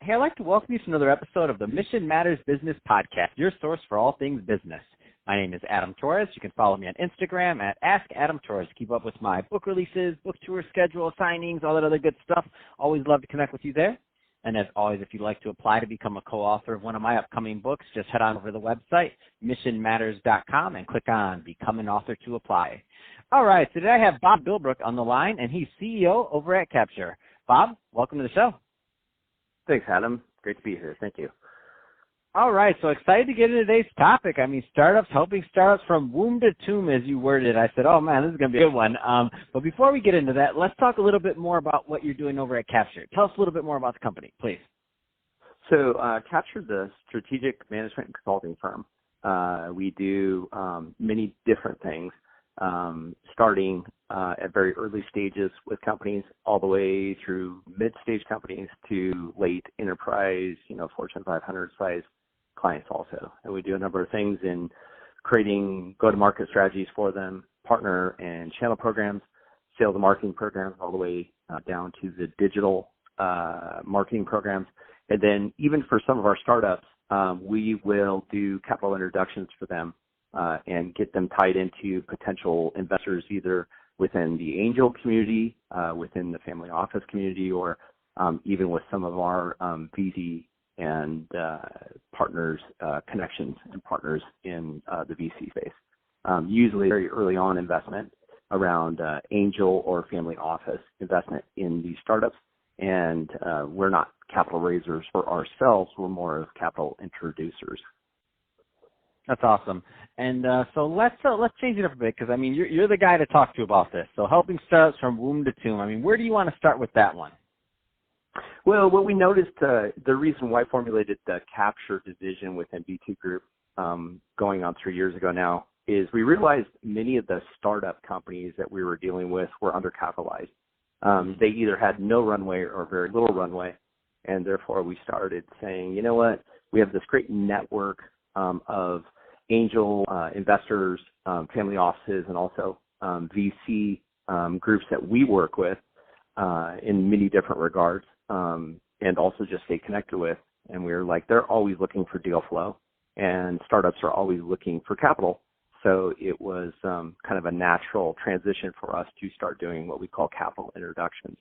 Hey, I'd like to welcome you to another episode of the Mission Matters Business Podcast, your source for all things business. My name is Adam Torres. You can follow me on Instagram at AskAdamTorres to keep up with my book releases, book tour schedule, signings, all that other good stuff. Always love to connect with you there. And as always, if you'd like to apply to become a co-author of one of my upcoming books, just head on over to the website, missionmatters.com, and click on Become an Author to apply. All right, so today I have Bob Bilbruck on the line, and he's CEO over at Captjur. Bob, welcome to the show. Thanks, Adam. Great to be here. Thank you. All right, so excited to get into today's topic. I mean, startups, helping startups from womb to tomb, as you worded. I said, oh, man, this is going to be a good one. But before we get into that, let's talk a little bit more about what you're doing over at Captjur. Tell us a little bit more about the company, please. So Captjur is a strategic management and consulting firm. We do many different things, starting at very early stages with companies all the way through mid-stage companies to late enterprise, Fortune 500 size clients also. And we do a number of things in creating go-to-market strategies for them, partner and channel programs, sales and marketing programs, all the way down to the digital marketing programs. And then even for some of our startups, we will do capital introductions for them and get them tied into potential investors either within the angel community, within the family office community, or even with some of our VC and partners, connections and partners in the VC space. Usually very early on investment around angel or family office investment in these startups. And we're not capital raisers for ourselves. We're more of capital introducers. That's awesome. And so let's change it up a bit because, I mean, you're the guy to talk to about this. So helping startups from womb to tomb. I mean, where do you want to start with that one? Well, what we noticed, the reason why I formulated the Captjur division within B2 Group going on 3 years ago now is we realized many of the startup companies that we were dealing with were undercapitalized. They either had no runway or very little runway, and therefore we started saying, you know what, we have this great network of angel investors, family offices, and also VC groups that we work with in many different regards, and also just stay connected with. And we were like, they're always looking for deal flow, and startups are always looking for capital. So it was kind of a natural transition for us to start doing what we call capital introductions,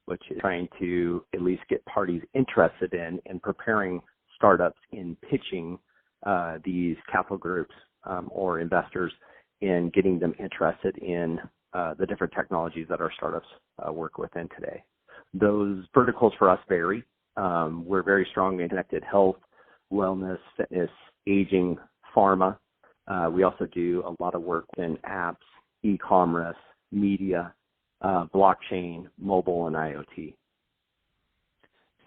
which is trying to at least get parties interested in and preparing startups in pitching these capital groups or investors in getting them interested in the different technologies that our startups work within today. Those verticals for us vary. We're very strong in connected health, wellness, fitness, aging, pharma. We also do a lot of work in apps, e-commerce, media, blockchain, mobile, and IoT.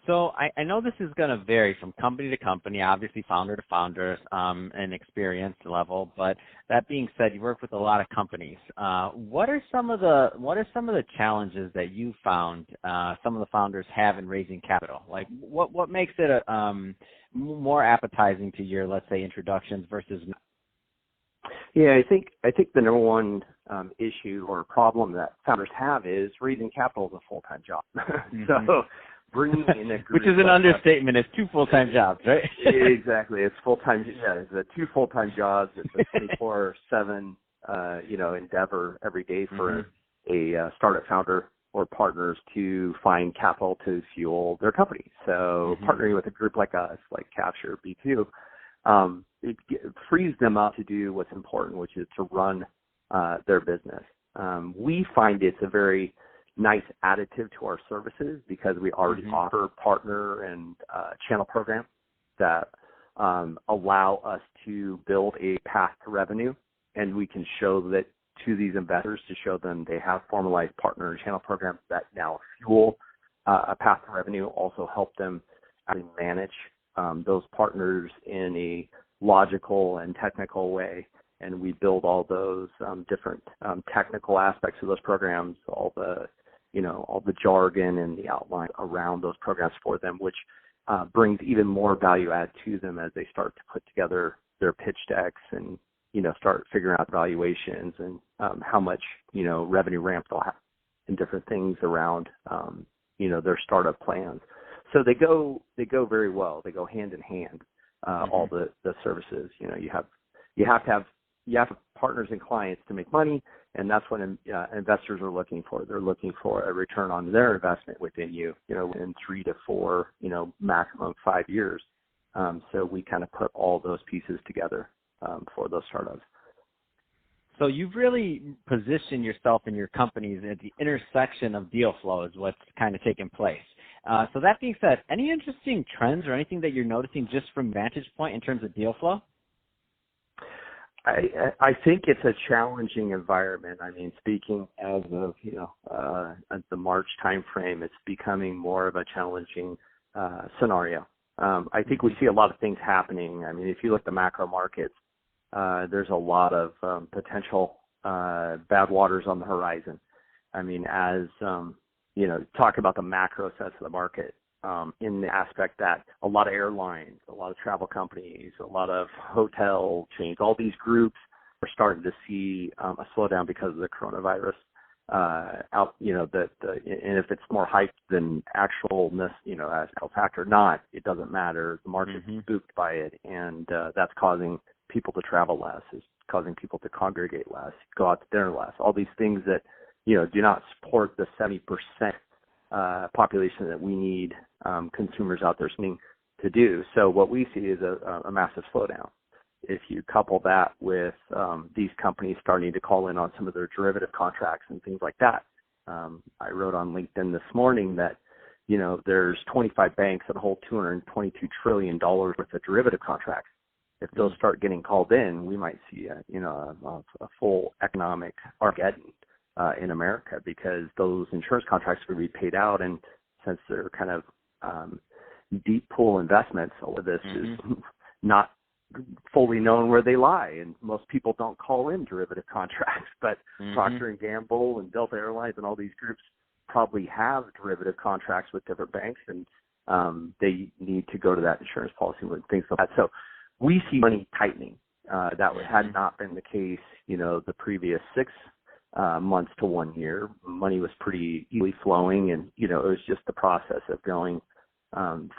So I know this is going to vary from company to company, obviously founder to founder, and experience level. But that being said, you work with a lot of companies. What are some of the challenges that you found some of the founders have in raising capital? Like what makes it more appetizing to your, let's say, introductions versus not? Yeah, I think the number one issue or problem that founders have is raising capital is a full-time job. Mm-hmm. So bringing in a group, which is an understatement. It's 2 full-time jobs, right? Exactly. It's full-time. Yeah, it's 2 full-time jobs. It's a 24/7, endeavor every day for a startup founder or partners to find capital to fuel their company. So partnering with a group like us, like Captjur, B2, it frees them up to do what's important, which is to run their business. We find it's a very nice additive to our services because we already offer partner and channel programs that allow us to build a path to revenue, and we can show that to these investors to show them they have formalized partner and channel programs that now fuel a path to revenue, also help them actually manage those partners in a logical and technical way. And we build all those different technical aspects of those programs, all the jargon and the outline around those programs for them, which brings even more value add to them as they start to put together their pitch decks and, start figuring out valuations and how much, revenue ramp they'll have and different things around, their startup plans. So they go very well. They go hand in hand. All the services. You know, you have to have partners and clients to make money, and that's what investors are looking for. They're looking for a return on their investment within you. You know, in 3 to 4, you know, maximum 5 years. So we kind of put all those pieces together for those startups. So you've really positioned yourself and your companies at the intersection of deal flow is what's kind of taking place. So that being said, any interesting trends or anything that you're noticing just from vantage point in terms of deal flow? I think it's a challenging environment. I mean, speaking as of, you know, at the March timeframe, it's becoming more of a challenging scenario. I think we see a lot of things happening. I mean, if you look at the macro markets, there's a lot of potential bad waters on the horizon. I mean, as you know, talk about the macro sets of the market in the aspect that a lot of airlines, a lot of travel companies, a lot of hotel chains, all these groups are starting to see a slowdown because of the coronavirus. You know, and if it's more hype than actualness, you know, as a factor or not, it doesn't matter. The market's spooked by it, and that's causing people to travel less. It's causing people to congregate less, go out to dinner less. All these things that, you know, do not support the 70% population that we need consumers out there spending to do. So what we see is a massive slowdown. If you couple that with these companies starting to call in on some of their derivative contracts and things like that, I wrote on LinkedIn this morning that, you know, there's 25 banks that hold $222 trillion worth of derivative contracts. If those start getting called in, we might see a full economic Armageddon in America, because those insurance contracts will be paid out, and since they're kind of deep pool investments, all of this is not fully known where they lie, and most people don't call in derivative contracts. But Procter and Gamble and Delta Airlines and all these groups probably have derivative contracts with different banks, and they need to go to that insurance policy with things like that. So we see money tightening. That had not been the case, you know, the previous 6 months to 1 year. Money was pretty easily flowing, and, you know, it was just the process of going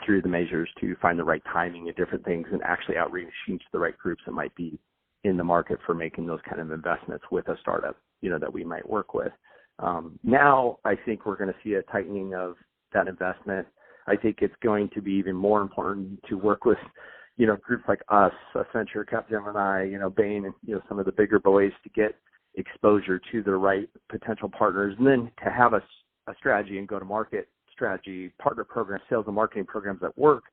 through the measures to find the right timing and different things, and actually outreaching to the right groups that might be in the market for making those kind of investments with a startup, you know, that we might work with. Now I think we're going to see a tightening of that investment. I think it's going to be even more important to work with, you know, groups like us, Accenture, Capgemini, you know, Bain, and, you know, some of the bigger boys, to get exposure to the right potential partners, and then to have a strategy and go-to-market strategy, partner programs, sales and marketing programs that work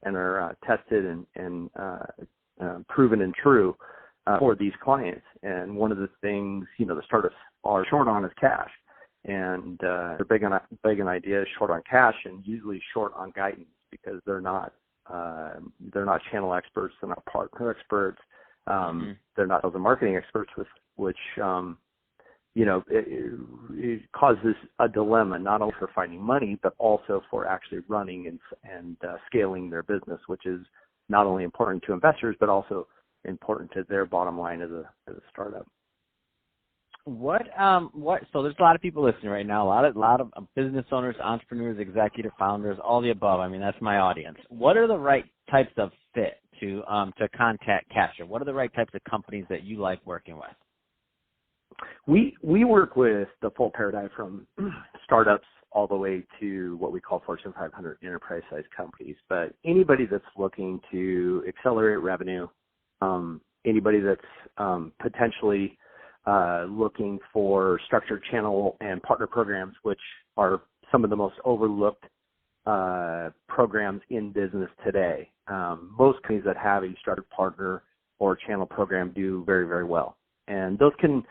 and are tested and proven and true for these clients. And one of the things, you know, the startups are short on is cash, and they're big on ideas, short on cash, and usually short on guidance, because they're not channel experts, they're not partner experts, they're not sales and marketing experts, which you know, it causes a dilemma, not only for finding money, but also for actually running and scaling their business, which is not only important to investors, but also important to their bottom line as a startup. So there's a lot of people listening right now, a lot of business owners, entrepreneurs, executive founders, all the above. I mean, that's my audience. What are the right types of fit to contact Captjur? What are the right types of companies that you like working with? We work with the full paradigm, from startups all the way to what we call Fortune 500 enterprise-sized companies. But anybody that's looking to accelerate revenue, anybody that's potentially looking for structured channel and partner programs, which are some of the most overlooked programs in business today. Most companies that have a structured partner or channel program do very, very well. And those can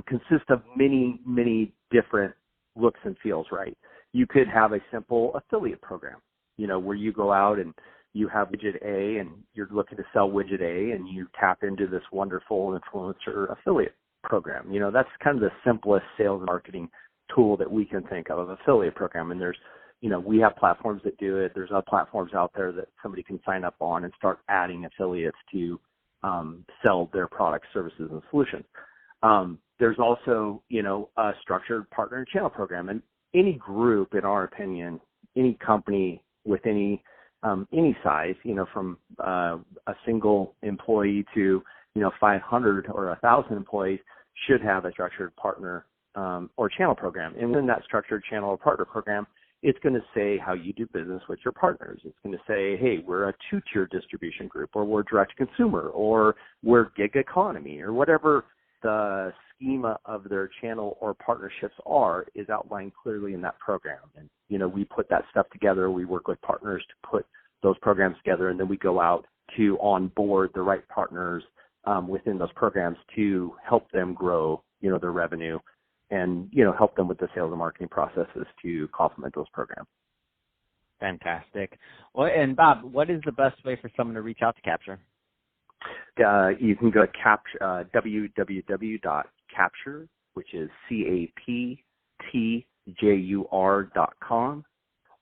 consist of many, many different looks and feels, right? You could have a simple affiliate program, you know, where you go out and you have widget A and you're looking to sell widget A, and you tap into this wonderful influencer affiliate program. You know, that's kind of the simplest sales and marketing tool that we can think of, an affiliate program. And there's, you know, we have platforms that do it. There's other platforms out there that somebody can sign up on and start adding affiliates to sell their products, services, and solutions. There's also, you know, a structured partner and channel program. And any group, in our opinion, any company with any size, from a single employee to 500 or 1,000 employees, should have a structured partner or channel program. And within that structured channel or partner program, it's going to say how you do business with your partners. It's going to say, hey, we're a 2-tier distribution group, or we're direct to consumer, or we're gig economy, or whatever the schema of their channel or partnerships is outlined clearly in that program. And, we put that stuff together. We work with partners to put those programs together, and then we go out to onboard the right partners within those programs to help them grow, their revenue, and, help them with the sales and marketing processes to complement those programs. Fantastic. Well, and Bob, what is the best way for someone to reach out to Captjur? You can go to www.captjur, which is CAPTJUR.com,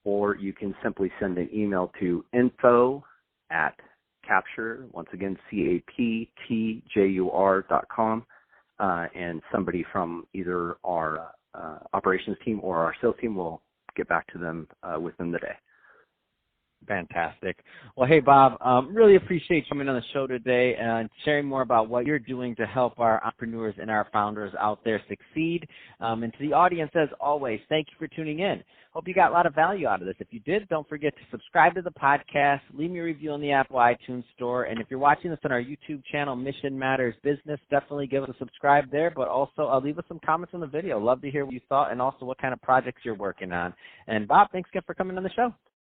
or you can simply send an email to info@Captjur, once again, CAPTJUR.com, and somebody from either our operations team or our sales team will get back to them within the day. Fantastic. Well, hey, Bob, really appreciate you coming on the show today and sharing more about what you're doing to help our entrepreneurs and our founders out there succeed. And to the audience, as always, thank you for tuning in. Hope you got a lot of value out of this. If you did, don't forget to subscribe to the podcast, leave me a review on the Apple iTunes Store, and if you're watching this on our YouTube channel, Mission Matters Business, definitely give us a subscribe there, but also leave us some comments on the video. Love to hear what you thought and also what kind of projects you're working on. And Bob, thanks again for coming on the show.